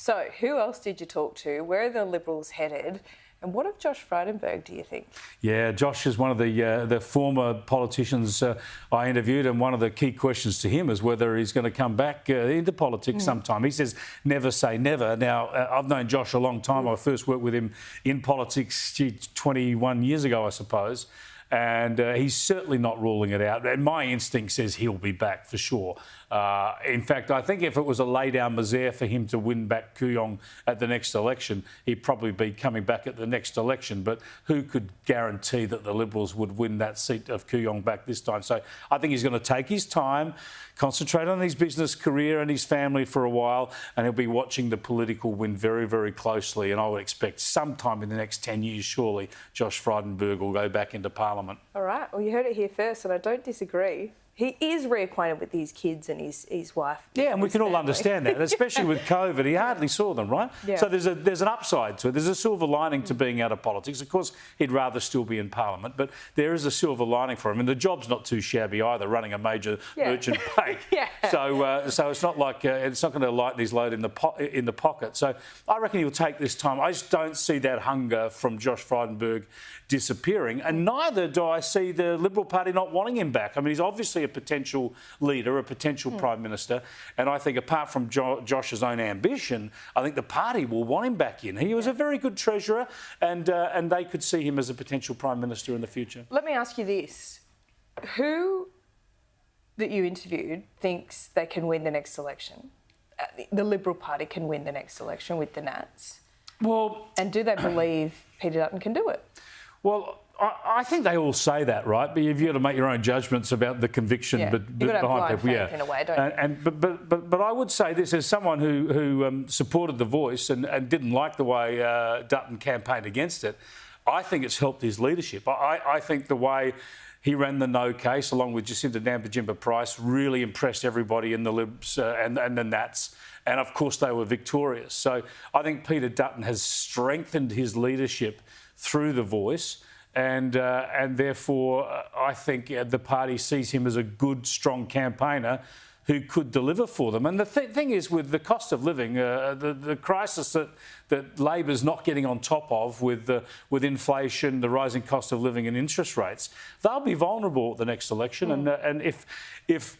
So, who else did you talk to? Where are the Liberals headed? And what of Josh Frydenberg, do you think? Yeah, Josh is one of the former politicians I interviewed, and one of the key questions to him is whether he's going to come back into politics sometime. He says, never say never. Now, I've known Josh a long time. I first worked with him in politics 21 years ago, I suppose. And he's certainly not ruling it out. And my instinct says he'll be back for sure. In fact, I think if it was a lay-down misère for him to win back Kooyong at the next election, he'd probably be coming back at the next election. But who could guarantee that the Liberals would win that seat of Kooyong back this time? So I think he's going to take his time, concentrate on his business career and his family for a while, and he'll be watching the political wind very, very closely. And I would expect sometime in the next 10 years, surely, Josh Frydenberg will go back into Parliament. All right. Well, you heard it here first, and I don't disagree. He is reacquainted with his kids and his wife. Yeah, and we can all understand that, especially with COVID. He hardly saw them, right? Yeah. So there's an upside to it. There's a silver lining to being out of politics. Of course, he'd rather still be in Parliament, but there is a silver lining for him. And the job's not too shabby either, running a major merchant bank. So it's not like it's not going to lighten his load in the pocket. So I reckon he'll take this time. I just don't see that hunger from Josh Frydenberg disappearing, and neither do I see the Liberal Party not wanting him back. I mean, he's obviously a potential leader, a potential Prime Minister, and I think apart from Josh's own ambition, I think the party will want him back in. He was a very good treasurer, and they could see him as a potential Prime Minister in the future. Let me ask you this. Who that you interviewed thinks they can win the next election? The Liberal Party can win the next election with the Nats? Well... And do they believe Peter Dutton can do it? Well, I think they all say that, right? But you've got to make your own judgments about the conviction behind people. You've got to have blind faith in a way, don't you? But I would say this as someone who supported The Voice and didn't like the way Dutton campaigned against it. I think it's helped his leadership. I think the way he ran the no case, along with Jacinta Nampijinpa-Price, really impressed everybody in the Libs and the Nats. And, of course, they were victorious. So I think Peter Dutton has strengthened his leadership through The Voice, and therefore I think the party sees him as a good, strong campaigner who could deliver for them. And the thing is, with the cost of living, the crisis that Labor's not getting on top of with inflation, the rising cost of living and interest rates, they'll be vulnerable at the next election. And if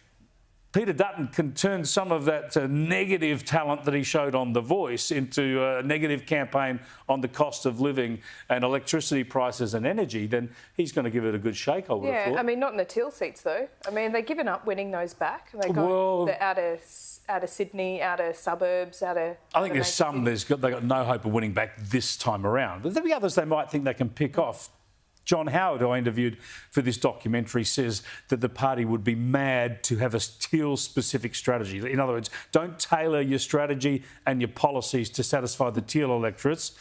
Peter Dutton can turn some of that negative talent that he showed on The Voice into a negative campaign on the cost of living and electricity prices and energy, then he's going to give it a good shake, I would have thought. I mean, not in the Teal seats, though. I mean, they've given up winning those back. They got out of Sydney, out of suburbs, out of... I think there's some they've got no hope of winning back this time around. But there'll be others they might think they can pick off. John Howard, who I interviewed for this documentary, says that the party would be mad to have a Teal-specific strategy. In other words, don't tailor your strategy and your policies to satisfy the Teal electorates.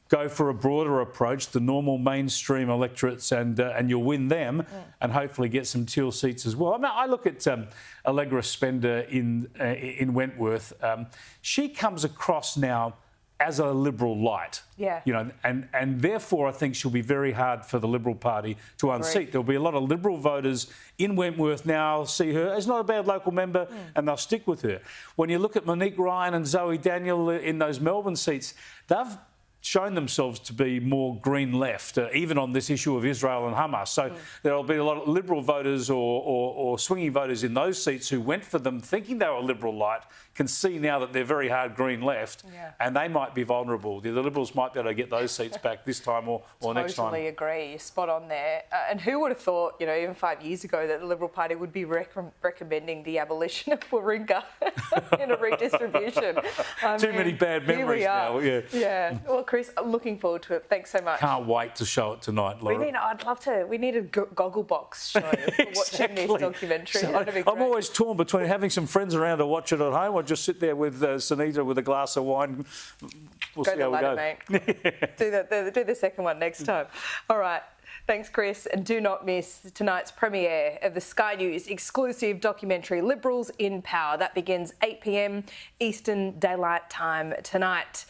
Go for a broader approach, the normal mainstream electorates, and you'll win them and hopefully get some Teal seats as well. I mean, I look at Allegra Spender in Wentworth. She comes across now as a Liberal light, and therefore I think she'll be very hard for the Liberal Party to unseat. There'll be a lot of Liberal voters in Wentworth now see her as not a bad local member, and they'll stick with her. When you look at Monique Ryan and Zoe Daniel in those Melbourne seats, they've shown themselves to be more green left, even on this issue of Israel and Hamas. So there'll be a lot of Liberal voters or swinging voters in those seats who went for them thinking they were Liberal light, can see now that they're very hard green left, and they might be vulnerable. The Liberals might be able to get those seats back this time or next time. Totally agree. You're spot on there. And who would have thought, even 5 years ago, that the Liberal Party would be recommending the abolition of Warringah in a redistribution? Too many bad memories now. Yeah. Well, Chris, I'm looking forward to it. Thanks so much. Can't wait to show it tonight, Laura. I'd love to. We need a goggle box show for watching this documentary. So I'm always torn between having some friends around to watch it at home or just sit there with Sunita with a glass of wine. We'll see how we go. Mate. do the second one next time. All right. Thanks, Chris. And do not miss tonight's premiere of the Sky News exclusive documentary Liberals in Power. That begins 8 p.m. Eastern Daylight Time tonight.